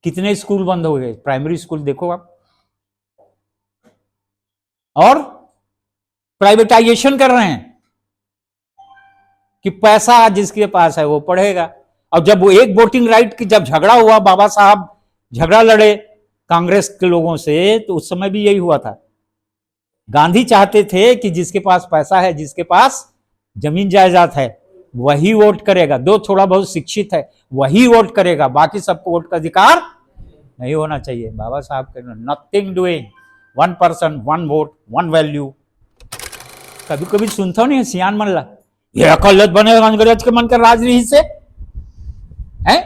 कितने स्कूल बंद हो गए, प्राइमरी स्कूल देखो आप। और प्राइवेटाइजेशन कर रहे हैं कि पैसा जिसके पास है वो पढ़ेगा। और जब वो एक वोटिंग राइट की जब झगड़ा हुआ, बाबा साहब झगड़ा लड़े कांग्रेस के लोगों से, तो उस समय भी यही हुआ था। गांधी चाहते थे कि जिसके पास पैसा है, जिसके पास जमीन जायदाद है, वही वोट करेगा। दो थोड़ा बहुत शिक्षित है वही वोट करेगा, बाकी सबको वोट का अधिकार नहीं होना चाहिए। बाबा साहब के नथिंग डूइंग, 1% 1 वोट 1 वैल्यू। कभी कभी सुनता नहीं है सियान मन ला, ये अकलत बने अंग्रेज के मन कर राज रही से है,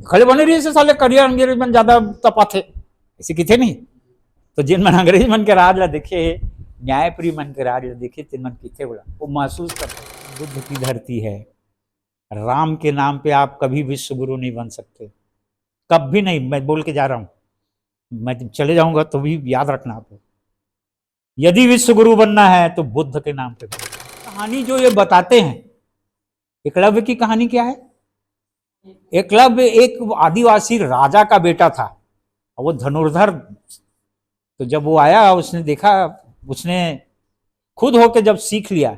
खड़े बने रही से साले करियर अंग्रेज मन ज्यादा तपा थे, ऐसे किथे नहीं। तो जिन मन अंग्रेज मन के राज ला देखे, न्यायप्रिय मन के राज ला देखे, तिन मन किथे बोला, वो महसूस करते। बुद्ध की धरती है, राम के नाम पे आप कभी विश्व गुरु नहीं बन सकते, कभी नहीं। मैं बोल के जा रहा हूं, मैं चले जाऊंगा तो भी याद रखना आप, यदि विश्व गुरु बनना है तो बुद्ध के नाम पे। कहानी जो ये बताते हैं, एकलव्य की कहानी क्या है? एकलव्य एक आदिवासी राजा का बेटा था, और वो धनुर्धर। तो जब वो आया, उसने देखा, उसने खुद होके जब सीख लिया,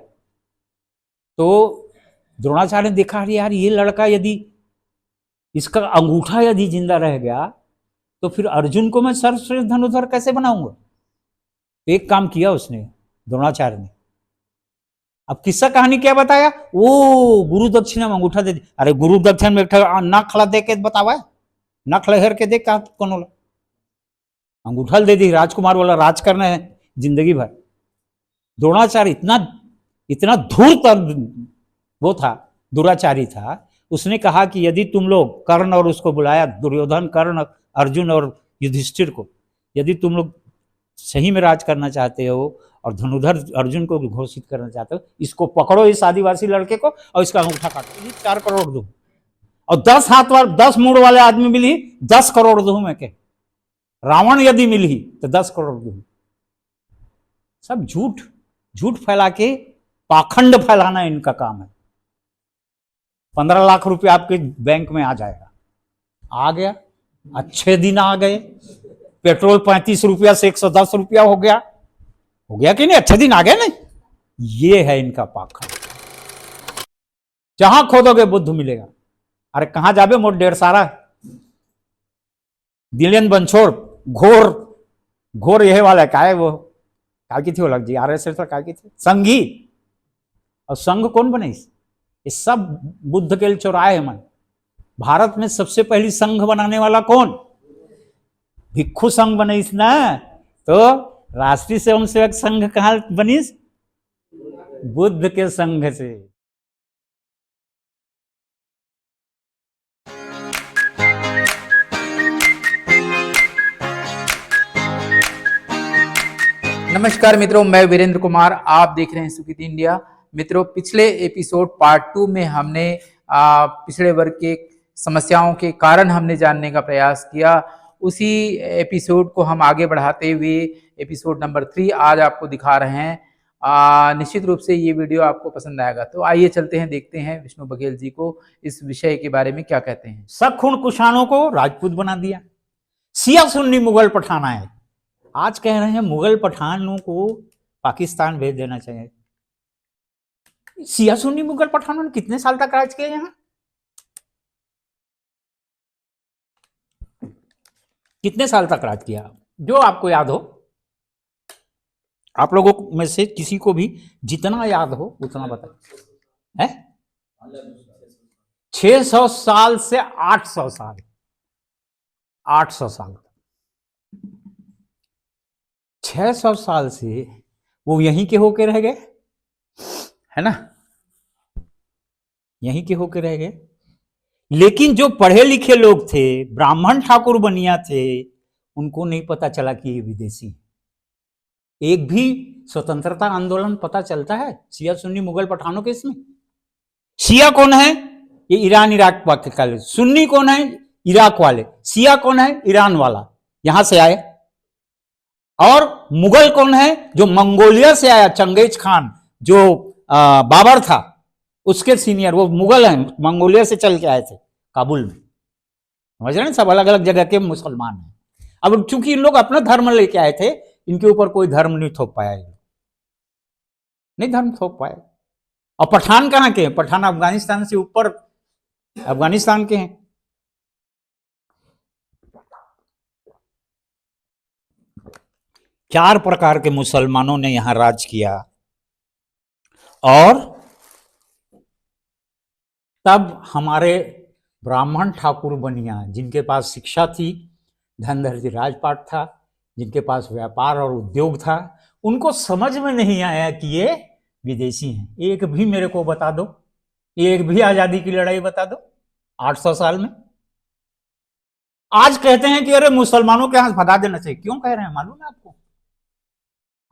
तो द्रोणाचार्य ने देखा, अरे यार ये लड़का यदि इसका अंगूठा यदि जिंदा रह गया तो फिर अर्जुन को मैं सर्वश्रेष्ठ धनुर्धर कैसे बनाऊंगा। तो एक काम किया उसने, द्रोणाचार्य ने। अब किस्सा कहानी क्या बताया, वो गुरु दक्षिणा में अंगूठा दे दी। अरे गुरु दक्षिणा में नख खड़ा दे के बतावा, नख लहर के देख कौन बोला, अंगूठा दे दी। राजकुमार वाला राज करना है जिंदगी भर। द्रोणाचार्य इतना धूर्त वो था, दुराचारी था। उसने कहा कि यदि तुम लोग, कर्ण और उसको बुलाया, दुर्योधन, कर्ण, अर्जुन और युधिष्ठिर को, यदि तुम लोग सही में राज करना चाहते हो और धनुर्धर अर्जुन को घोषित करना चाहते हो, इसको पकड़ो, इस आदिवासी लड़के को, और इसका अंगूठा काटो, 4 करोड़ दो। और 10 हाथ वाले 10 मूड वाले आदमी मिली, 10 करोड़ दू मैं के। रावण यदि मिली तो 10 करोड़ दू। सब झूठ फैला के पाखंड फैलाना इनका काम है। 15 लाख रुपया आपके बैंक में आ जाएगा, आ गया, अच्छे दिन आ गए। पेट्रोल 35 रुपया से 110 रुपया हो गया कि नहीं, अच्छे दिन आ गए नहीं। ये है इनका पाखंड। जहां खोदोगे बुद्ध मिलेगा। अरे कहां जाबे मोट डेढ़ सारा दिलेन बनछोड़, घोर यह वाला क्या है, वो क्या की थी, वो लग जी RSS क्या की थी, संघी। और संघ कौन बने, ये सब बुद्ध के चौराहे है मन। भारत में सबसे पहली संघ बनाने वाला कौन, भिक्षु संघ बनीस ना। तो राष्ट्रीय स्वयंसेवक संघ कहां बनीस, बुद्ध के संघ से। नमस्कार मित्रों, मैं वीरेंद्र कुमार, आप देख रहे हैं सुखित इंडिया। मित्रों, पिछले एपिसोड पार्ट 2 में हमने पिछड़े वर्ग के समस्याओं के कारण हमने जानने का प्रयास किया। उसी एपिसोड को हम आगे बढ़ाते हुए एपिसोड नंबर 3 आज आपको दिखा रहे हैं। निश्चित रूप से ये वीडियो आपको पसंद आएगा। तो आइए चलते हैं, देखते हैं विष्णु बघेल जी को इस विषय के बारे में क्या कहते हैं। सखुण कुषाणों को राजपूत बना दिया, सिया सुन्नी मुगल पठान आए। आज कह रहे हैं मुगल पठानों को पाकिस्तान भेज देना चाहिए। सिया सुन्नी मुगल पठानों ने कितने साल तक राज किया यहां, कितने साल तक राज किया, जो आपको याद हो। आप लोगों में से किसी को भी जितना याद हो उतना बताइए। 600 साल से 800 साल, 800 साल, 600 साल से वो यहीं के होके रह गए, है ना, यहीं के होके रह गए। लेकिन जो पढ़े लिखे लोग थे, ब्राह्मण ठाकुर बनिया थे, उनको नहीं पता चला कि ये विदेशी। एक भी स्वतंत्रता आंदोलन पता चलता है शिया सुन्नी मुगल पठानों के इसमें? शिया कौन है, ये ईरान इराक वाले। सुन्नी कौन है, इराक वाले। शिया कौन है, ईरान वाला, यहां से आए। और मुगल कौन है, जो मंगोलिया से आया, चंगेज खान जो बाबर था उसके सीनियर, वो मुगल हैं, मंगोलिया से चल के आए थे काबुल में। समझ रहे हैं, सब अलग अलग जगह के मुसलमान हैं। अब चूंकि इन लोग अपना धर्म लेके आए थे, इनके ऊपर कोई धर्म नहीं थोप पाया, नहीं धर्म थोप पाए। और पठान कहाँ के हैं? पठान अफगानिस्तान से ऊपर अफगानिस्तान के हैं। चार प्रकार के मुसलमानों ने यहां राज किया, और तब हमारे ब्राह्मण ठाकुर बनिया, जिनके पास शिक्षा थी, धनधरती राजपाट था, जिनके पास व्यापार और उद्योग था, उनको समझ में नहीं आया कि ये विदेशी हैं। एक भी मेरे को बता दो, एक भी आजादी की लड़ाई बता दो 800 साल में। आज कहते हैं कि अरे मुसलमानों के यहां भगा देना चाहिए। क्यों कह रहे हैं मालूम है आपको?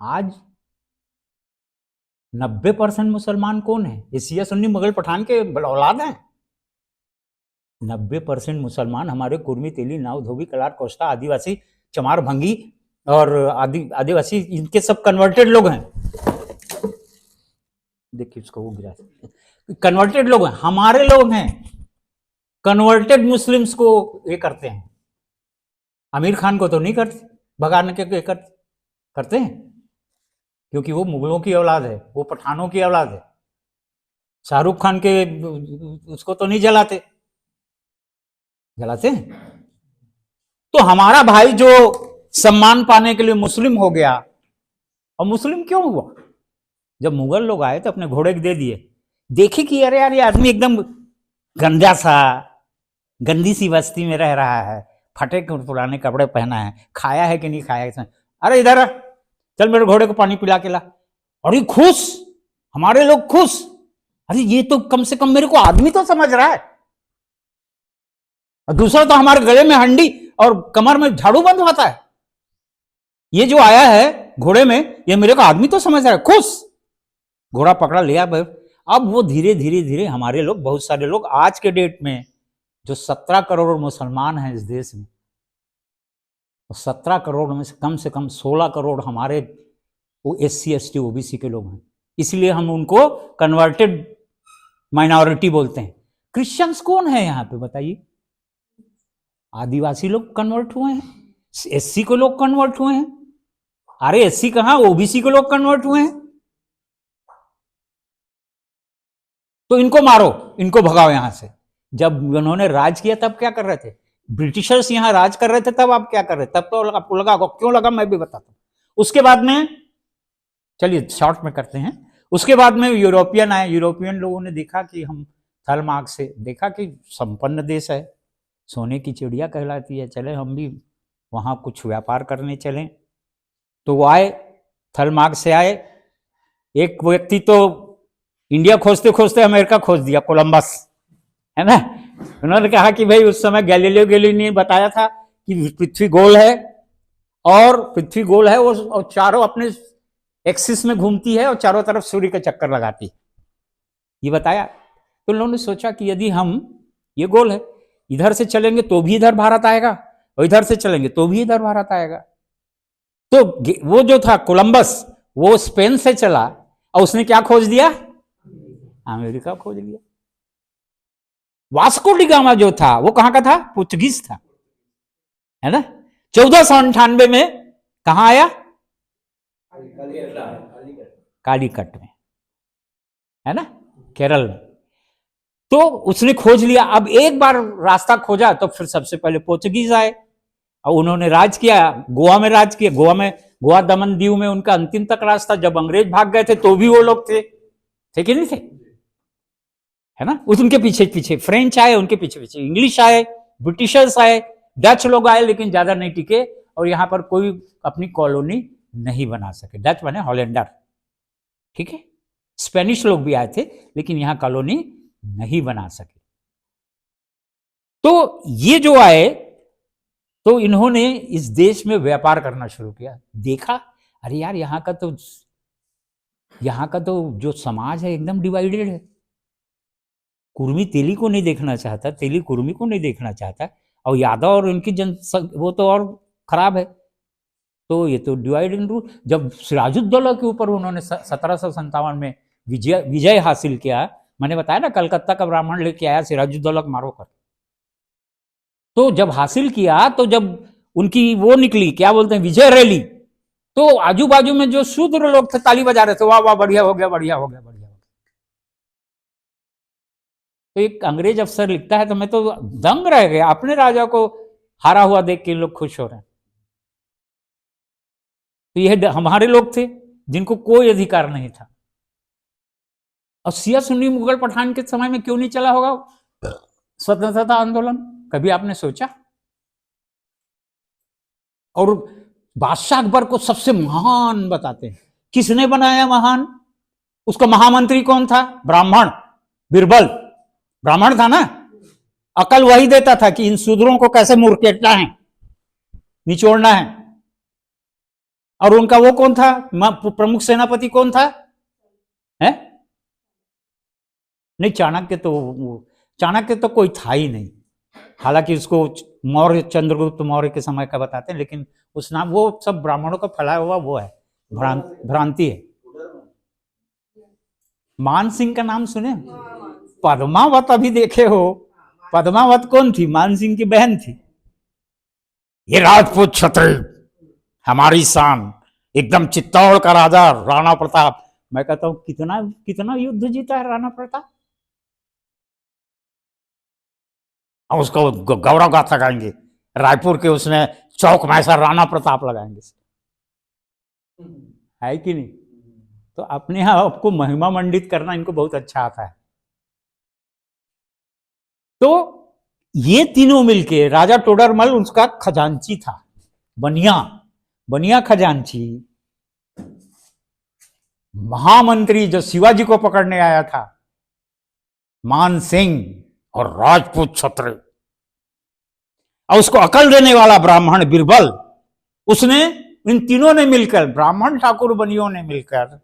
आज 90% मुसलमान कौन है? ये शिया सुन्नी मुगल पठान के औलाद हैं। 90% मुसलमान हमारे कुर्मी, तेली, नाव, धोबी, कलार, कोस्टा, आदिवासी, चमार, भंगी और आदिवासी, इनके सब कन्वर्टेड लोग हैं। देखिए उसको वो गिरा, कन्वर्टेड लोग हैं, हमारे लोग हैं। कन्वर्टेड मुस्लिम्स को ये करते हैं। आमिर खान को तो नहीं करते, भगाने के करते हैं, क्योंकि वो मुगलों की औलाद है, वो पठानों की औलाद है। शाहरुख खान के उसको तो नहीं जलाते हैं। तो हमारा भाई जो सम्मान पाने के लिए मुस्लिम हो गया, और मुस्लिम क्यों हुआ? जब मुगल लोग आए तो अपने घोड़े दे दिए, देखे कि अरे यार ये आदमी एकदम गंदा सा, गंदी सी बस्ती में रह रहा है, फटे पुराने कपड़े पहना है, खाया है कि नहीं खाया है, अरे इधर चल मेरे घोड़े को पानी पिला के ला। और ये खुश, हमारे लोग खुश, अरे ये तो कम से कम मेरे को आदमी तो समझ रहा है। और दूसरा तो हमारे गले में हंडी और कमर में झाड़ू बंधवाता है, ये जो आया है घोड़े में, ये मेरे को आदमी तो समझ रहा है, खुश। घोड़ा पकड़ा लिया। अब वो धीरे धीरे धीरे हमारे लोग, बहुत सारे लोग आज के डेट में जो 17 करोड़ मुसलमान हैं इस देश में, 17 करोड़ में से कम 16 करोड़ हमारे वो SC ST OBC के लोग हैं। इसलिए हम उनको कन्वर्टेड माइनॉरिटी बोलते हैं। क्रिश्चियंस कौन है यहाँ पे बताइए? आदिवासी लोग कन्वर्ट हुए हैं, SC को लोग कन्वर्ट हुए हैं। अरे SC कहां, OBC को लोग कन्वर्ट हुए हैं। तो इनको मारो, इनको भगाओ यहां से। जब उन्होंने राज किया तब क्या कर रहे थे? ब्रिटिशर्स यहां राज कर रहे थे, तब आप क्या कर रहे थे? तब तो आपको लगा, क्यों लगा मैं भी बताता हूं। उसके बाद में, चलिए शॉर्ट में करते हैं, उसके बाद में यूरोपियन आए। यूरोपियन लोगों ने देखा कि हम थलमार्क से देखा कि संपन्न देश है, सोने की चिड़िया कहलाती है, चले हम भी वहां कुछ व्यापार करने चलें। तो वो आए, थलमार्क से आए। एक व्यक्ति तो इंडिया खोजते खोजते अमेरिका खोज दिया, कोलंबस, है ना। उन्होंने कहा कि भाई उस समय गैलीलियो गैलीली ने बताया था कि पृथ्वी गोल है, और पृथ्वी गोल है वो चारों अपने एक्सिस में घूमती है और चारों तरफ सूर्य का चक्कर लगाती है, ये बताया। तो उन्होंने सोचा कि यदि हम, ये गोल है, इधर से चलेंगे तो भी इधर भारत आएगा, और इधर से चलेंगे तो भी इधर भारत आएगा। तो वो जो था कोलंबस, वो स्पेन से चला और उसने क्या खोज दिया? अमेरिका खोज लिया। वास्को डी गामा जो था वो कहां का था? पुर्तगीज था, है ना। 1498 में कहां आया? कालीकट में, है ना, केरल में। तो उसने खोज लिया। अब एक बार रास्ता खोजा तो फिर सबसे पहले पोर्चुगीज आए और उन्होंने राज किया, गोवा में राज किया। गोवा दमन दीव में उनका अंतिम तक रास्ता। जब अंग्रेज भाग गए थे तो भी वो लोग थे कि नहीं थे, है ना। उनके पीछे पीछे फ्रेंच आए, उनके पीछे पीछे इंग्लिश आए, ब्रिटिशर्स आए, डच लोग आए, लेकिन ज्यादा नहीं टिके और यहां पर कोई अपनी कॉलोनी नहीं बना सके। डच बने हॉलैंडर, ठीक है। स्पेनिश लोग भी आए थे लेकिन यहां कॉलोनी नहीं बना सके। तो ये जो आए तो इन्होंने इस देश में व्यापार करना शुरू किया। देखा अरे यार यहाँ का तो जो समाज है एकदम डिवाइडेड है। कुर्मी तेली को नहीं देखना चाहता, तेली कुर्मी को नहीं देखना चाहता, और यादव और उनकी वो तो और खराब है। तो ये तो डिवाइड एंड रूल। जब सिराजुद्दौला के ऊपर उन्होंने 1757 में विजय हासिल किया, मैंने बताया ना कलकत्ता का ब्राह्मण लेके आया सिराजुद्दौला को मारो कर, तो जब हासिल किया, तो जब उनकी वो निकली, क्या बोलते हैं, विजय रैली, तो आजू बाजू में जो शूद्र लोग थे ताली बजा रहे थे, वाह वाह बढ़िया हो गया, बढ़िया हो गया, बढ़िया हो गया। तो एक अंग्रेज अफसर लिखता है, तो मैं तो दंग रह गया, अपने राजा को हारा हुआ देख के लोग खुश हो रहे हैं। तो यह हमारे लोग थे जिनको कोई अधिकार नहीं था। और शिया सुन्नी मुगल पठान के समय में क्यों नहीं चला होगा स्वतंत्रता आंदोलन, कभी आपने सोचा? और बादशाह अकबर को सबसे महान बताते हैं, किसने बनाया महान? उसका महामंत्री कौन था? ब्राह्मण, बिरबल ब्राह्मण था ना। अकल वही देता था कि इन शूद्रों को कैसे मुरकेटना है, निचोड़ना है। और उनका वो कौन था, प्रमुख सेनापति कौन था? है नहीं, चाणक्य तो कोई था ही नहीं। हालांकि उसको मौर्य, चंद्रगुप्त मौर्य के समय का बताते हैं, लेकिन उस नाम, वो सब ब्राह्मणों का फैलाया हुआ वो है, भ्रांति है। मान सिंह का नाम सुने? पद्मावत अभी देखे हो? पद्मावत कौन थी? मान सिंह की बहन थी। ये राजपूत क्षत्रिय, हमारी शान, एकदम चित्तौड़ का राजा राणा प्रताप। मैं कहता हूं कितना कितना युद्ध जीता है राणा प्रताप, और उसको गौरव गाथा गाएंगे। रायपुर के उसने चौक में ऐसा राणा प्रताप लगाएंगे, है कि नहीं? तो अपने यहां आपको महिमा मंडित करना इनको बहुत अच्छा आता है। तो ये तीनों मिलके, राजा टोडरमल उसका खजांची था, बनिया खजांची, महामंत्री जो शिवाजी को पकड़ने आया था मान सिंह, और राजपूत क्षत्रिय, और उसको अकल देने वाला ब्राह्मण बिरबल, उसने, इन तीनों ने मिलकर, ब्राह्मण ठाकुर बनियों ने मिलकर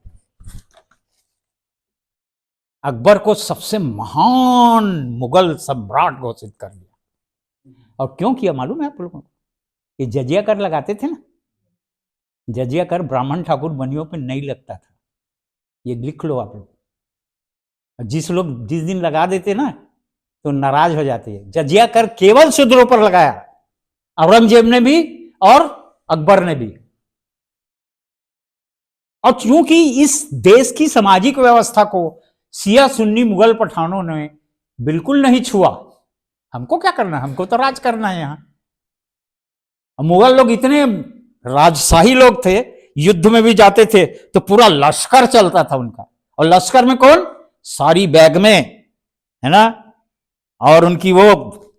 अकबर को सबसे महान मुगल सम्राट घोषित कर दिया। और क्यों किया मालूम है आप लोगों को? ये जजिया कर लगाते थे ना, जजिया कर ब्राह्मण ठाकुर बनियों पे नहीं लगता था, ये लिख लो आप लोग। जिस दिन लगा देते ना तो नाराज हो जाते हैं। जजिया कर केवल शूद्रों पर लगाया, औरंगजेब ने भी और अकबर ने भी। और चूंकि इस देश की सामाजिक व्यवस्था को शिया सुन्नी मुगल पठानों ने बिल्कुल नहीं छुआ, हमको क्या करना, हमको तो राज करना है यहां। मुगल लोग इतने राजशाही लोग थे, युद्ध में भी जाते थे तो पूरा लश्कर चलता था उनका। और लश्कर में कौन? सारी बैग में, है ना, और उनकी वो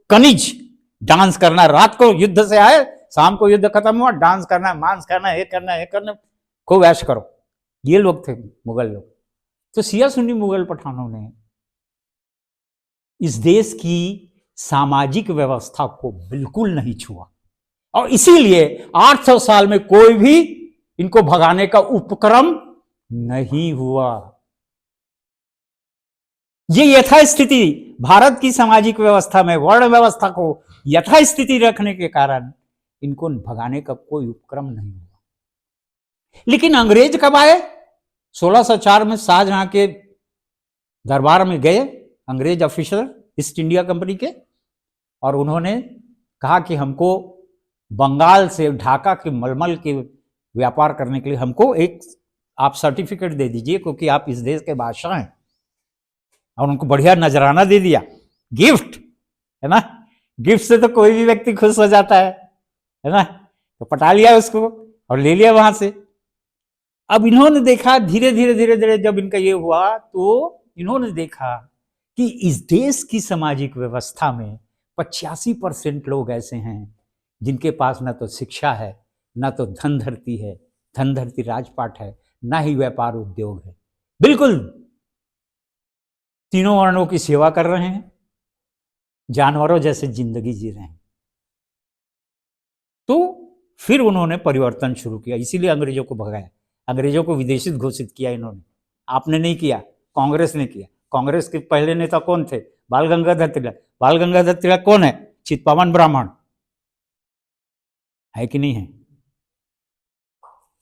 कनिज, डांस करना, रात को युद्ध से आए, शाम को युद्ध खत्म हुआ, डांस करना, मांस करना, ये करना, ये करना, खूब ऐश करो। ये लोग थे मुगल लोग। तो शिया सुन्नी मुगल पठानों ने इस देश की सामाजिक व्यवस्था को बिल्कुल नहीं छुआ, और इसीलिए 800 साल में कोई भी इनको भगाने का उपक्रम नहीं हुआ। ये यथास्थिति भारत की सामाजिक व्यवस्था में, वर्ण व्यवस्था को यथास्थिति रखने के कारण इनको भगाने का कोई उपक्रम नहीं हुआ। लेकिन अंग्रेज कब आए? 1604 में शाहजहां के दरबार में गए अंग्रेज ऑफिसर ईस्ट इंडिया कंपनी के, और उन्होंने कहा कि हमको बंगाल से ढाका के मलमल के व्यापार करने के लिए हमको एक आप सर्टिफिकेट दे दीजिए, क्योंकि आप इस देश के बादशाह हैं। और उनको बढ़िया नजराना दे दिया, गिफ्ट, है ना। गिफ्ट से तो कोई भी व्यक्ति खुश हो जाता है ना। तो पटा लिया उसको और ले लिया वहां से। अब इन्होंने देखा धीरे धीरे धीरे धीरे, जब इनका ये हुआ तो इन्होंने देखा कि इस देश की सामाजिक व्यवस्था में 85% लोग ऐसे हैं जिनके पास ना तो शिक्षा है, ना तो धन धरती है, धन धरती राजपाट है, ना ही व्यापार उद्योग है। बिल्कुल तीनों वर्णों की सेवा कर रहे हैं, जानवरों जैसे जिंदगी जी रहे हैं। तो फिर उन्होंने परिवर्तन शुरू किया, इसीलिए अंग्रेजों को भगाया, अंग्रेजों को विदेशित घोषित किया इन्होंने। आपने नहीं किया, कांग्रेस ने किया। कांग्रेस के पहले नेता कौन थे? बाल गंगाधर तिलक। बाल गंगाधर तिलक कौन है? चित्पावन ब्राह्मण, है कि नहीं है?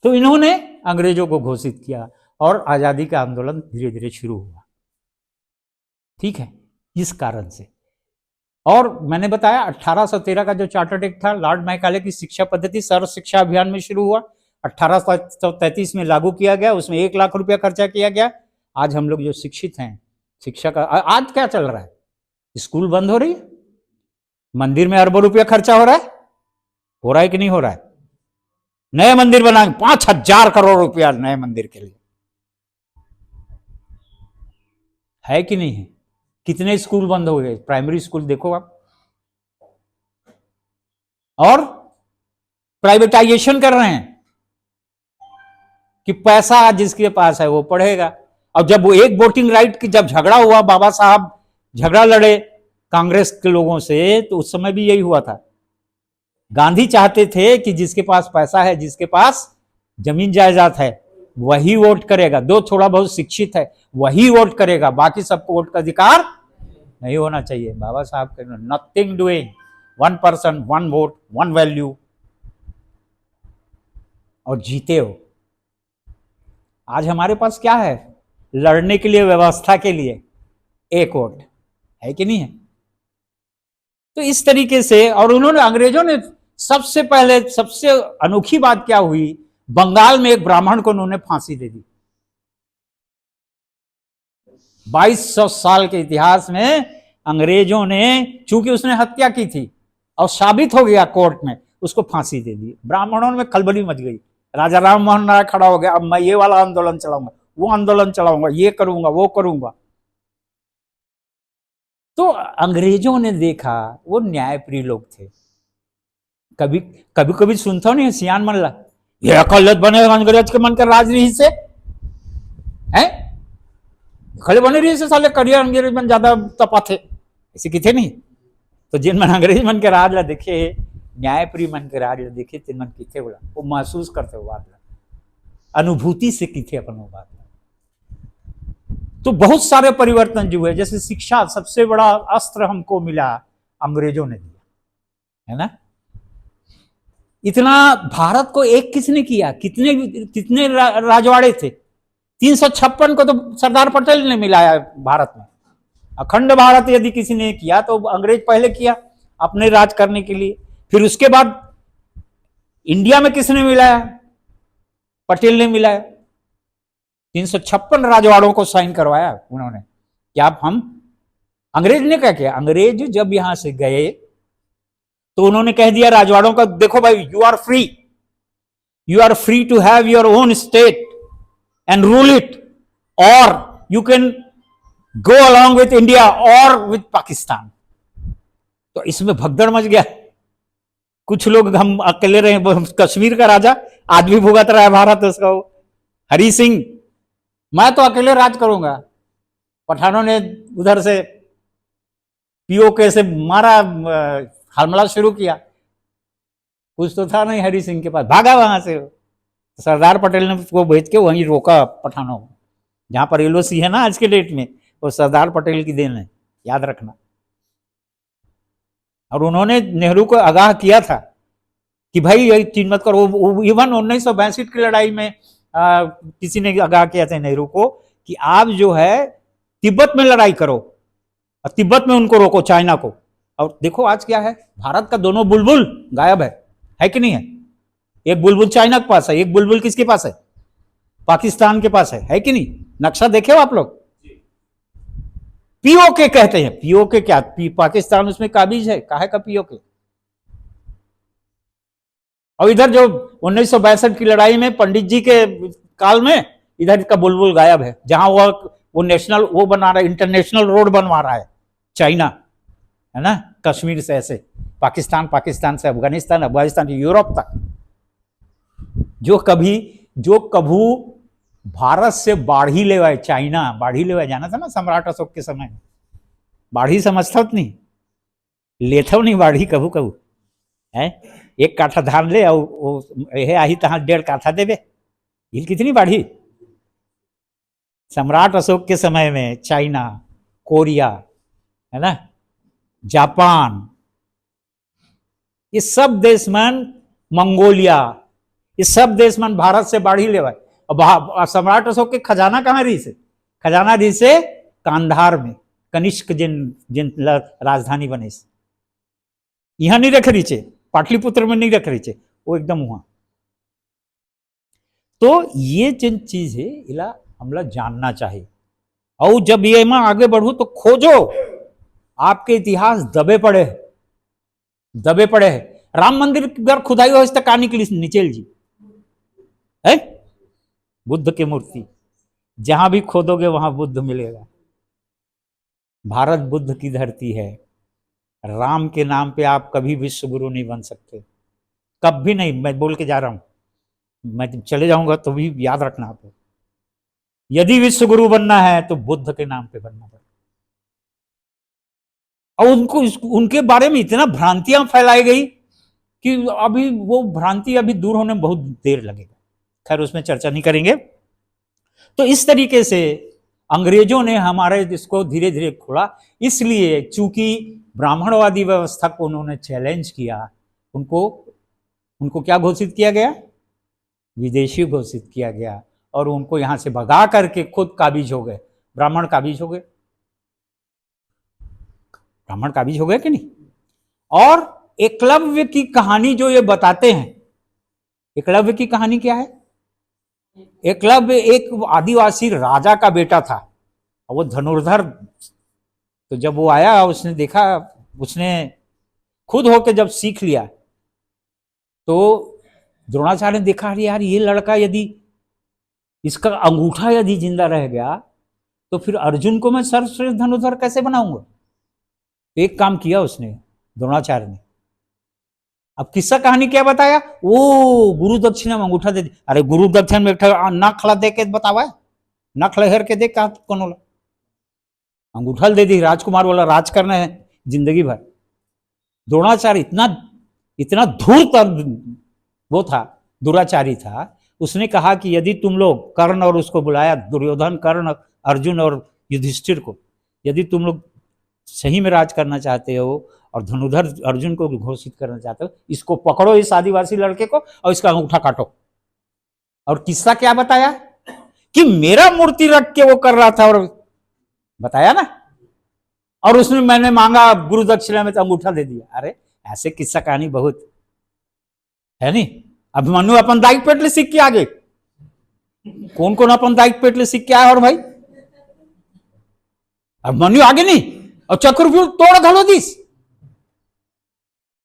तो इन्होंने अंग्रेजों को घोषित किया और आजादी का आंदोलन धीरे धीरे शुरू हुआ। ठीक है, इस कारण से और मैंने बताया 1813 का जो चार्टर्ड एक्ट था, लॉर्ड मैकाले की शिक्षा पद्धति सर्व शिक्षा अभियान में शुरू हुआ, 1833 में लागू किया गया, उसमें 1 लाख रुपया खर्चा किया गया। आज हम लोग जो शिक्षित हैं, शिक्षा का आज क्या चल रहा है? स्कूल बंद हो रही है, मंदिर में अरबों रुपया खर्चा हो रहा है कि नहीं हो रहा है? नए मंदिर बनाएंगे 5,000 करोड़ रुपया नए मंदिर के लिए, है कि नहीं है? कितने स्कूल बंद हो गए? प्राइमरी स्कूल देखो आप। और प्राइवेटाइजेशन कर रहे हैं कि पैसा जिसके पास है वो पढ़ेगा। और जब वो एक वोटिंग राइट की जब झगड़ा हुआ, बाबा साहब झगड़ा लड़े कांग्रेस के लोगों से, तो उस समय भी यही हुआ था। गांधी चाहते थे कि जिसके पास पैसा है, जिसके पास जमीन जायदाद है, वही वोट करेगा। दो थोड़ा बहुत शिक्षित है वही वोट करेगा, बाकी सबको वोट का अधिकार नहीं होना चाहिए। बाबा साहब कहते nothing doing, 1 person 1 vote 1 value, और जीते हो। आज हमारे पास क्या है? लड़ने के लिए, व्यवस्था के लिए 1 वोट, है कि नहीं है? तो इस तरीके से, और उन्होंने, अंग्रेजों ने सबसे पहले, सबसे अनोखी बात क्या हुई, बंगाल में एक ब्राह्मण को उन्होंने फांसी दे दी। 2200 साल के इतिहास में अंग्रेजों ने, चूंकि उसने हत्या की थी और साबित हो गया कोर्ट में, उसको फांसी दे दी। ब्राह्मणों में खलबली मच गई। राजा राम मोहन राय खड़ा हो गया, अब मैं ये वाला आंदोलन चलाऊंगा, वो आंदोलन चलाऊंगा, ये करूंगा, वो करूंगा। तो अंग्रेजों ने देखा, वो न्यायप्रिय लोग थे। कभी कभी कभी सुनता नहीं सियान मन ला, ये अकलत बने अंग्रेज के मन कर राजनीति से है, खड़े बने रही से साले करियर अंग्रेज मन ज्यादा तपा थे, ऐसे की थे नहीं। तो जिन मन अंग्रेज मन के राज ला देखे, न्यायप्रिय मन के राज ला देखे, तिन मन की थे बोला, वो महसूस करते हो बात ला, अनुभूति से की थे अपन वो बात ला। तो बहुत सारे परिवर्तन जो है, जैसे शिक्षा, सबसे बड़ा अस्त्र हमको मिला अंग्रेजों ने दिया, है ना। इतना भारत को एक किसने किया? कितने कितने राजवाड़े थे? 356 को तो सरदार पटेल ने मिलाया भारत में। अखंड भारत यदि किसी ने किया तो अंग्रेज पहले किया अपने राज करने के लिए। फिर उसके बाद इंडिया में किसने मिलाया? पटेल ने मिलाया। 356 राजवाड़ों को साइन करवाया उन्होंने कि आप हम। अंग्रेज ने क्या किया? अंग्रेज जब यहां से गए तो उन्होंने कह दिया राजवाड़ों का, देखो भाई, you are free to have your own state and rule it, और you can go along with India और विथ पाकिस्तान। तो इसमें भगदड़ मच गया। कुछ लोग, हम अकेले रहे, कश्मीर का राजा आज भी भुगत रहा है भारत उसका, हरि सिंह, मैं तो अकेले राज करूंगा। पठानों ने उधर से पीओके से मारा, हमला शुरू किया। कुछ तो था नहीं हरि सिंह के पास, भागा वहां से। सरदार पटेल ने उसको भेज के वहीं रोका पठानों को। जहां पर एलओसी है ना आज के डेट में, वो सरदार पटेल की देन है, याद रखना। और उन्होंने नेहरू को आगाह किया था कि भाई ये चीज मत करो। इवन 1962 की लड़ाई में किसी ने आगाह किया था नेहरू को कि आप जो है तिब्बत में लड़ाई करो और तिब्बत में उनको रोको, चाइना को। और देखो आज क्या है, भारत का दोनों बुलबुल गायब है कि नहीं है? एक बुलबुल चाइना के पास है, एक बुलबुल किसके पास है? पाकिस्तान के पास है कि नहीं? नक्शा देखे हो आप लोग? पीओके कहते हैं। पीओके क्या? पाकिस्तान उसमें काबिज है, काहे का पीओके? और इधर जो 1962 की लड़ाई में पंडित जी के काल में, इधर का बुलबुल गायब है। जहां वो नेशनल वो बना रहा है, इंटरनेशनल रोड बनवा रहा है चाइना, है ना, कश्मीर से ऐसे पाकिस्तान, पाकिस्तान से अफगानिस्तान, अफगानिस्तान से यूरोप तक। जो कभू भारत से बाढ़ी ले आए, चाइना बाढ़ी ले आए, जाना था ना सम्राट अशोक के समय में। बाढ़ी समझता नहीं, लेथो नहीं बाढ़ी कभू कभू है। 1 काठा धान ले और आही तहां 1.5 काठा देवे, ये कितनी बाढ़ी। सम्राट अशोक के समय में चाइना, कोरिया, है ना, जापान, ये सब देश मन, मंगोलिया, ये सब देश मन भारत से बाढ़ी ले आए। अब सम्राट अशोक के खजाना कहाँ रही से? खजाना रही से कांधार में, कनिष्क जिन राजधानी बने, यहां नहीं रख रही छे, पाटलिपुत्र में नहीं रख रही छे, वो एकदम वहां। तो ये जिन चीज है इला हमला जानना चाहिए। और जब ये मैं आगे बढ़ू तो खोजो, आपके इतिहास दबे पड़े हैं, दबे पड़े हैं। राम मंदिर अगर खुदाई हो इस तक आने के लिए निचेल जी है, बुद्ध की मूर्ति जहां भी खोदोगे वहां बुद्ध मिलेगा। भारत बुद्ध की धरती है। राम के नाम पे आप कभी विश्व गुरु नहीं बन सकते, कभी नहीं। मैं बोल के जा रहा हूं, मैं चले जाऊंगा तो भी याद रखना आप। यदि विश्व गुरु बनना है तो बुद्ध के नाम पे बनना पड़ेगा। और उनको उनके बारे में इतना भ्रांतियां फैलाई गई कि अभी वो भ्रांति अभी दूर होने में बहुत देर लगेगा। खैर उसमें चर्चा नहीं करेंगे। तो इस तरीके से अंग्रेजों ने हमारे इसको धीरे धीरे खोला, इसलिए चूंकि ब्राह्मणवादी व्यवस्था को उन्होंने चैलेंज किया, उनको उनको क्या घोषित किया गया? विदेशी घोषित किया गया। और उनको यहां से भगा करके खुद काबिज हो गए, ब्राह्मण काबिज हो गए। ब्राह्मण काबिज हो गए कि नहीं? और एकलव्य की कहानी जो ये बताते हैं, एकलव्य की कहानी क्या है? एकलव्य एक आदिवासी राजा का बेटा था, वो धनुर्धर। तो जब वो आया, उसने देखा, उसने खुद होकर जब सीख लिया, तो द्रोणाचार्य ने देखा, अरे यार ये लड़का यदि इसका अंगूठा यदि जिंदा रह गया तो फिर अर्जुन को मैं सर्वश्रेष्ठ धनुर्धर कैसे बनाऊंगा? एक काम किया उसने, द्रोणाचार्य ने। अब किस्सा कहानी क्या बताया? ओ गुरु दक्षिणा में अंगूठा दे दी। अरे गुरु दक्षिणा में नखला दे के बतावा, नखला हेर के देख कौन बोला, अंगूठा दे दी। राजकुमार बोला राज करना है जिंदगी भर। द्रोणाचार्य इतना इतना धूर्त वो था, दुराचारी था। उसने कहा कि यदि तुम लोग, कर्ण और उसको बुलाया, दुर्योधन, कर्ण, अर्जुन और युधिष्ठिर को, यदि तुम लोग सही में राज करना चाहते हो और धनुर्धर अर्जुन को घोषित करना चाहते हो, इसको पकड़ो, इस आदिवासी लड़के को, और इसका अंगूठा काटो। और किस्सा क्या बताया कि मेरा मूर्ति रख के वो कर रहा था, और बताया ना, और उसमें मैंने मांगा गुरु दक्षिणा में तो अंगूठा दे दिया। अरे ऐसे किस्सा कहानी बहुत है नहीं। अभिमन्यु अपन दाइक पेटले सीख के आगे, कौन कौन अपन दाइक पेटले सीख के आया? और भाई अभिमन्यु आगे नहीं, और चक्रव्यूह तोड़ धलो दिस,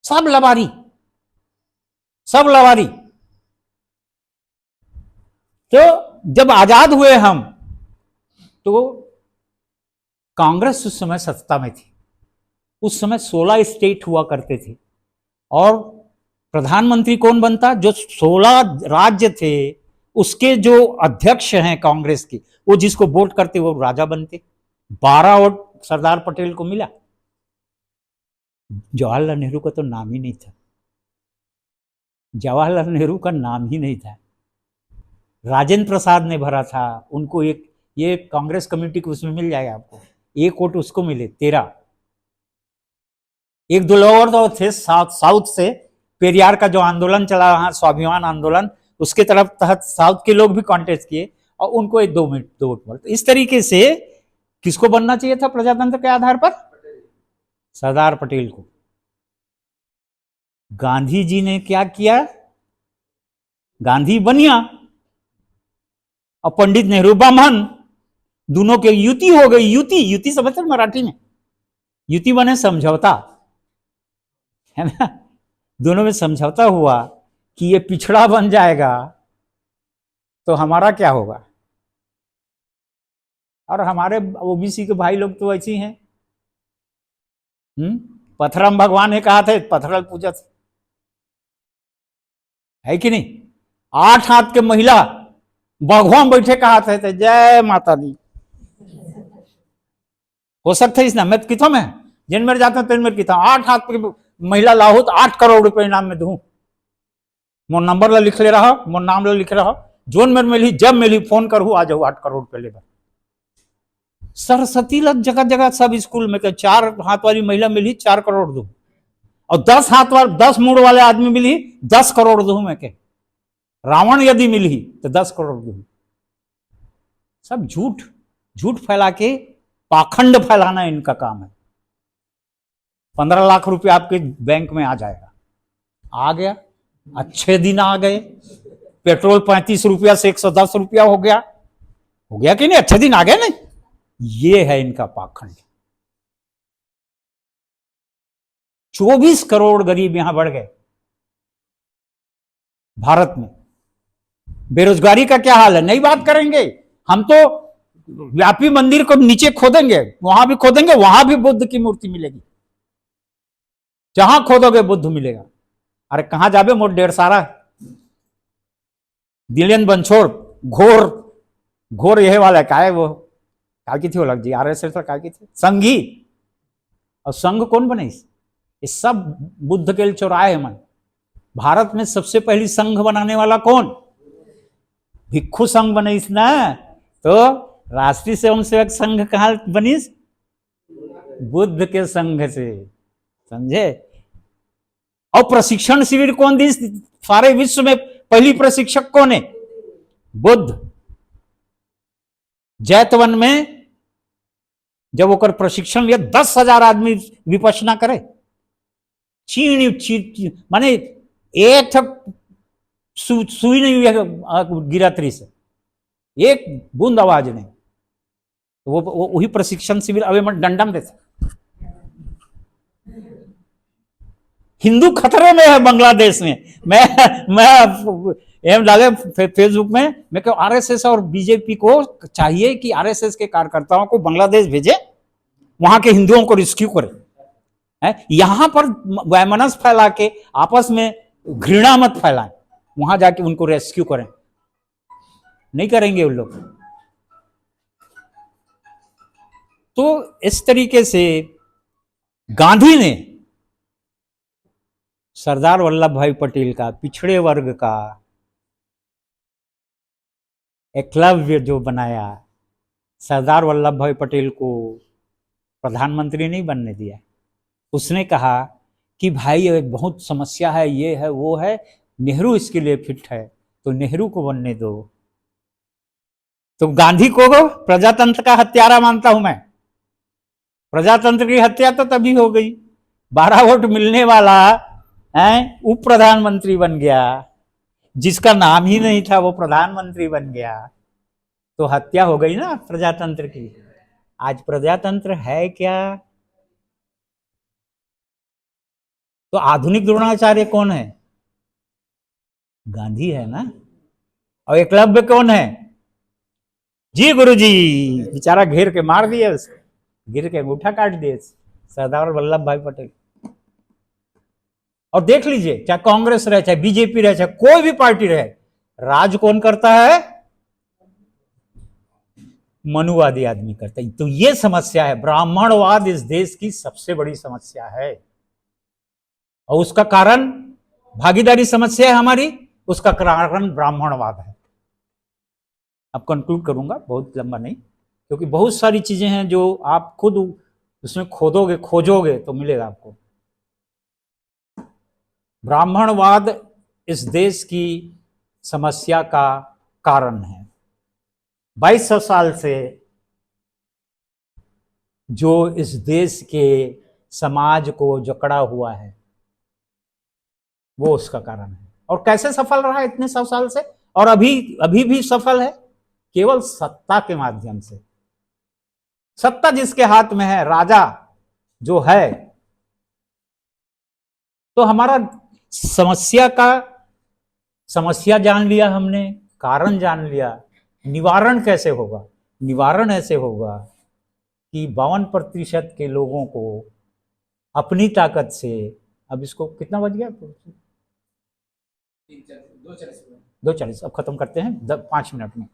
सब लवारी, सब लवारी। तो जब आजाद हुए हम, तो कांग्रेस उस समय सत्ता में थी। उस समय 16 स्टेट हुआ करते थे, और प्रधानमंत्री कौन बनता? जो 16 राज्य थे उसके जो अध्यक्ष हैं कांग्रेस के, वो जिसको वोट करते वो राजा बनते। 12 वोट सरदार पटेल को मिला। जवाहरलाल नेहरू का तो नाम ही नहीं था, जवाहरलाल नेहरू का नाम ही नहीं था। राजेंद्र प्रसाद ने भरा था उनको। एक ये कांग्रेस कमेटी को उसमें मिल जाएगा आपको, एक वोट उसको मिले, 13। एक दो लोग और थे साउथ से, पेरियार का जो आंदोलन चला वहां, स्वाभिमान आंदोलन, उसके तरफ तहत साउथ के लोग भी कॉन्टेस्ट किए, और उनको एक 2 वोट मिले। तो इस तरीके से किसको बनना चाहिए था प्रजातंत्र के आधार पर? सरदार पटेल को। गांधी जी ने क्या किया? गांधी बनिया और पंडित नेहरू ब्राह्मण, दोनों के युति हो गई। युति, युति समझते मराठी में? युति बने समझौता, है ना? दोनों में समझौता हुआ कि ये पिछड़ा बन जाएगा तो हमारा क्या होगा। और हमारे ओबीसी के भाई लोग तो ऐसे ही हैं। पथरम भगवान ने कहा थे, पथरल पूजा है कि नहीं? 8 हाथ के महिला भगवान बैठे कहा थे, जय माता दी। हो सकता है इस नाम में किथों में जिन मेरे जाते हैं मेरे किथा 8 हाथ की महिला लाहू तो 8 करोड़ रुपए इनाम में दूं। मोर नंबर ला लिख ले रहा, मोर नाम ला लिख रहा, जोन मेरे मिली जब मिली फोन करू, आ जाओ 8 करोड़ रुपए ले। सरस्वती लग जगह जगह सब स्कूल में 4 हाथ वाली महिला मिली 4 करोड़ दूं, और 10 हाथ वाले 10 मूड वाले आदमी मिली 10 करोड़ दूं। मैं के रावण यदि मिली तो 10 करोड़ दूं। सब झूठ, झूठ फैला के पाखंड फैलाना इनका काम है। 15 लाख रुपया आपके बैंक में आ जाएगा। आ गया, अच्छे दिन आ गए। पेट्रोल 35 रुपया से 110 रुपया हो गया कि नहीं? अच्छे दिन आ गए नहीं? ये है इनका पाखंड। 24 करोड़ गरीब यहां बढ़ गए भारत में। बेरोजगारी का क्या हाल है? नहीं बात करेंगे हम तो। व्यापी मंदिर को नीचे खोदेंगे, वहां भी खोदेंगे, वहां भी बुद्ध की मूर्ति मिलेगी। जहां खोदोगे बुद्ध मिलेगा। अरे कहां जाबे मोट ढेर सारा दिलेन बंछोड़ घोर घोर यह वाला का है वो का की थी वो लग जी RSS का की थी संघी। और संघ कौन बने? ये सब बुद्ध के चौराहे मन। भारत में सबसे पहली संघ बनाने वाला कौन? भिक्षु संघ बनीस ना। तो राष्ट्रीय स्वयंसेवक संघ कहां बनीस? बुद्ध के संघ से, समझे? और प्रशिक्षण शिविर कौन दी? सारे विश्व में पहली प्रशिक्षक कौन है? बुद्ध। जैतवन में जब ओकर प्रशिक्षण लिया 10,000 आदमी विपश्यना करे। चीन माने एक सुई नहीं गिरा तरी से, एक बूंद आवाज नहीं। वो वही प्रशिक्षण शिविर अवे मन डंडम देते। हिंदू खतरे में है बांग्लादेश में। मैं एम डाले फेसबुक में, मैं कहूँ RSS और बीजेपी को चाहिए कि RSS के कार्यकर्ताओं को बांग्लादेश भेजे, वहां के हिंदुओं को रेस्क्यू करे। यहां पर वैमनस फैला के आपस में घृणा मत फैलाएं, वहां जाके उनको रेस्क्यू करें। नहीं करेंगे उन लोग। तो इस तरीके से गांधी ने सरदार वल्लभ भाई पटेल का, पिछड़े वर्ग का एकलव्य जो बनाया, सरदार वल्लभ भाई पटेल को प्रधानमंत्री नहीं बनने दिया। उसने कहा कि भाई एक बहुत समस्या है, ये है वो है, नेहरू इसके लिए फिट है, तो नेहरू को बनने दो। तो गांधी को प्रजातंत्र का हत्यारा मानता हूं मैं। प्रजातंत्र की हत्या तो तभी हो गई, 12 वोट मिलने वाला उप प्रधानमंत्री बन गया, जिसका नाम ही नहीं था वो प्रधानमंत्री बन गया। तो हत्या हो गई ना प्रजातंत्र की। आज प्रजातंत्र है क्या? तो आधुनिक द्रोणाचार्य कौन है? गांधी है ना। और एकलव्य कौन है? जी गुरुजी, बेचारा घेर के मार दिया उसको, गिर के अंगूठा काट दिए सरदार वल्लभ भाई पटेल। और देख लीजिए, चाहे कांग्रेस रहे, चाहे बीजेपी रहे, चाहे कोई भी पार्टी रहे, राज कौन करता है? मनुवादी आदमी करता है। तो ये समस्या है, ब्राह्मणवाद इस देश की सबसे बड़ी समस्या है। और उसका कारण भागीदारी समस्या है हमारी, उसका कारण ब्राह्मणवाद है। अब कंक्लूड करूंगा, बहुत लंबा नहीं, क्योंकि बहुत सारी चीजें हैं जो आप खुद उसमें खोदोगे, खोजोगे तो मिलेगा आपको। ब्राह्मणवाद इस देश की समस्या का कारण है। 2200 साल से जो इस देश के समाज को जकड़ा हुआ है, वो उसका कारण है। और कैसे सफल रहा इतने 100 साल से, और अभी भी सफल है? केवल सत्ता के माध्यम से। सत्ता जिसके हाथ में है, राजा जो है, तो हमारा समस्या जान लिया हमने, कारण जान लिया। निवारण कैसे होगा? निवारण ऐसे होगा कि 52% के लोगों को अपनी ताकत से, अब इसको कितना बज गया? 2:40, अब खत्म करते हैं 5 मिनट में।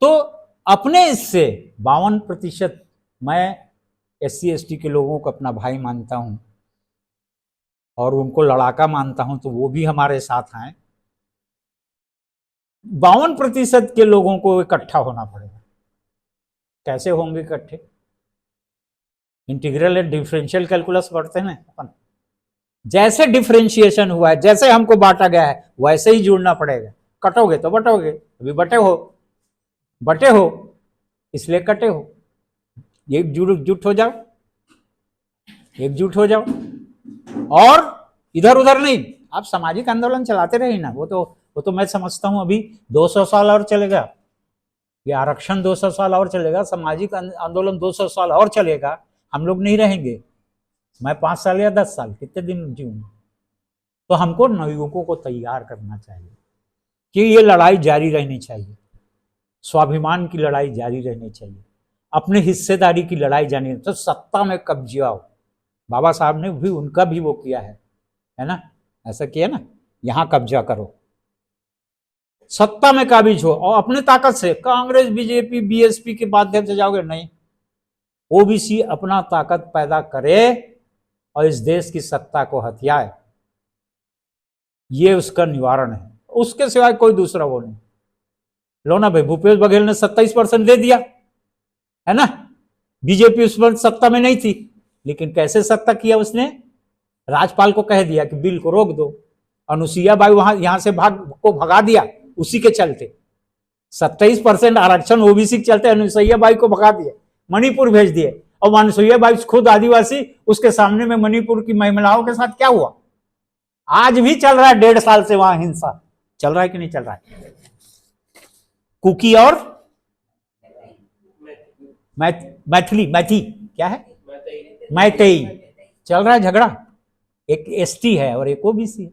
तो अपने इससे 52%, मैं SC ST के लोगों को अपना भाई मानता हूं और उनको लड़ाका मानता हूं, तो वो भी हमारे साथ हैं। 52% के लोगों को इकट्ठा होना पड़ेगा। कैसे होंगे इकट्ठे? इंटीग्रल एंड डिफरेंशियल कैलकुलस पढ़ते हैं अपन। जैसे डिफरेंशिएशन हुआ है, जैसे हमको बांटा गया है, वैसे ही जुड़ना पड़ेगा। कटोगे तो बटोगे, अभी बटे हो इसलिए कटे हो। ये जुट हो जाओ। एकजुट हो जाओ और इधर उधर नहीं। आप सामाजिक आंदोलन चलाते रहे ना, वो तो मैं समझता हूं अभी 200 साल और चलेगा, ये आरक्षण 200 साल और चलेगा, सामाजिक आंदोलन 200 साल और चलेगा, हम लोग नहीं रहेंगे। मैं 5 साल या 10 साल कितने दिन जीऊंगा। तो हमको नवयुवकों को तैयार करना चाहिए कि ये लड़ाई जारी रहनी चाहिए, स्वाभिमान की लड़ाई जारी रहनी चाहिए, अपने हिस्सेदारी की लड़ाई जानी। तो सत्ता में कब्जे आओ, बाबा साहब ने भी उनका भी वो किया है ना, ऐसा किया ना, यहां कब्जा करो, सत्ता में काबिज हो और अपने ताकत से कांग्रेस बीजेपी बीएसपी के माध्यम से जाओगे नहीं। ओबीसी अपना ताकत पैदा करे और इस देश की सत्ता को हथियाए, ये उसका निवारण है, उसके सिवाय कोई दूसरा वो नहीं। लो ना भाई, भूपेश बघेल ने 27% दे दिया है ना, बीजेपी उस पर सत्ता में नहीं थी, लेकिन कैसे सत्ता किया उसने, राज्यपाल को कह दिया कि बिल को रोक दो, अनुसुईया बाई यहां से भगा दिया, उसी के चलते 27% आरक्षण ओबीसी के चलते अनुसुईया बाई को भगा दिया, मणिपुर भेज दिए। और अनुसुईया बाई खुद आदिवासी, उसके सामने में मणिपुर की महिलाओं के साथ क्या हुआ, आज भी चल रहा है, 1.5 साल से वहां हिंसा चल रहा है कि नहीं चल रहा है। कुकी और मैथी क्या है, मैतेई चल रहा है झगड़ा, एक एसटी है और एक ओबीसी है।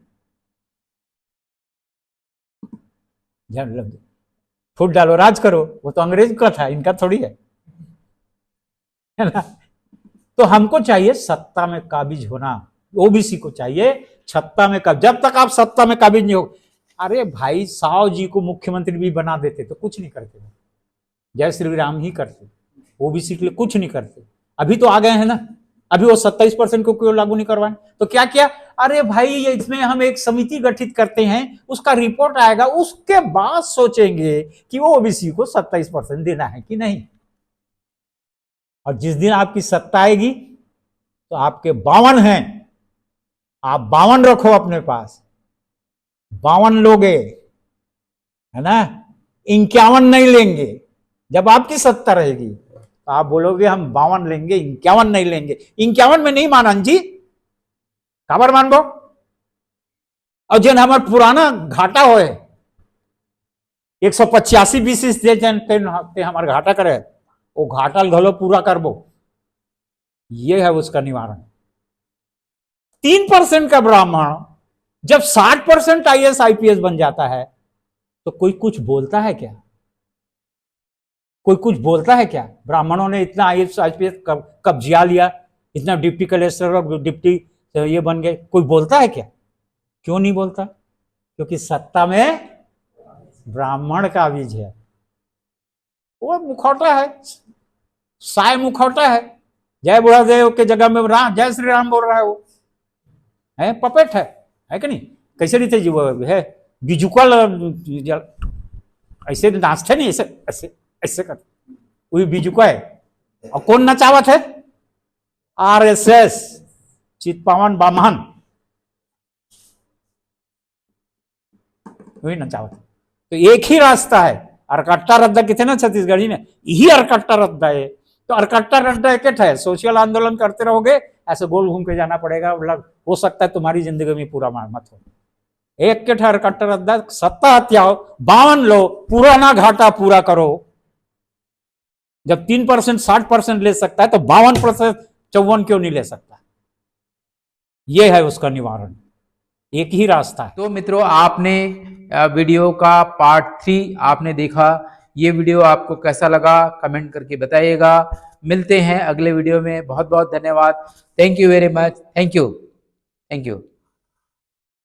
फुट डालो राज करो, वो तो अंग्रेज का था, इनका थोड़ी है ना। तो हमको चाहिए सत्ता में काबिज होना, ओबीसी को चाहिए सत्ता में काबिज। जब तक आप सत्ता में काबिज नहीं हो, अरे भाई साव जी को मुख्यमंत्री भी बना देते तो कुछ नहीं करते, जय श्री राम ही करते, ओबीसी के लिए कुछ नहीं करते। अभी तो आ गए हैं ना, अभी वो 27% को क्यों लागू नहीं करवाएं, तो क्या किया, अरे भाई इसमें हम एक समिति गठित करते हैं, उसका रिपोर्ट आएगा, उसके बाद सोचेंगे कि वो ओबीसी को 27% देना है कि नहीं। और जिस दिन आपकी सत्ता आएगी तो आपके 52 हैं, आप 52 रखो अपने पास, 52 लोगे है ना, 51 नहीं लेंगे। जब आपकी सत्ता रहेगी तो आप बोलोगे हम 52 लेंगे, 51 नहीं लेंगे। 51 में नहीं मानन जी, काबर मानबो। और जन हमार पुराना घाटा होए 185 बीसीस दे जनते हमार घाटा करे, वो घाटा घलो पूरा करबो, ये है उसका निवारण। 3% का ब्राह्मण जब 60% आईएएस आईपीएस बन जाता है तो कोई कुछ बोलता है क्या, कोई कुछ बोलता है क्या। ब्राह्मणों ने इतना आईएएस आईपीएस कब्जा लिया, इतना डिप्टी कलेक्टर और डिप्टी ये बन गए, कोई बोलता है क्या, क्यों नहीं बोलता, क्योंकि सत्ता में ब्राह्मण का बीज है, वो मुखौटा है, साय मुखौटा है। जय बुढ़ादेव के जगह में राम, जय श्री राम बोल रहा है, वो है पपेट है कि नहीं। कैसे रहते जी वो है बिजुकल, ऐसे नाचते नहीं, ऐसे ऐसे ऐसे कर, वही बिजुका है। और कौन नचावत है, आरएसएस, चितपावन बामन, वही नचावत है। तो एक ही रास्ता है, अरकट्टा रद्दा कितने ना छत्तीसगढ़ी में, यही अरकट्टा रद्दा है। तो अरकट्टा रद्दा एक है, सोशल आंदोलन करते रहोगे, ऐसे गोल घूम के जाना पड़ेगा, मतलब हो सकता है तुम्हारी जिंदगी में पूरा मत हो। एक के ठहर कट्टर रद्दा, सत्ता हत्याओ, 52 लो, पुराना घाटा पूरा करो। जब 3% 60% ले सकता है तो 52% 54 क्यों नहीं ले सकता, यह है उसका निवारण, एक ही रास्ता है। तो मित्रों, आपने वीडियो का पार्ट 3 आपने देखा, ये वीडियो आपको कैसा लगा कमेंट करके बताइएगा। मिलते हैं अगले वीडियो में, बहुत बहुत धन्यवाद, thank you very much, thank you.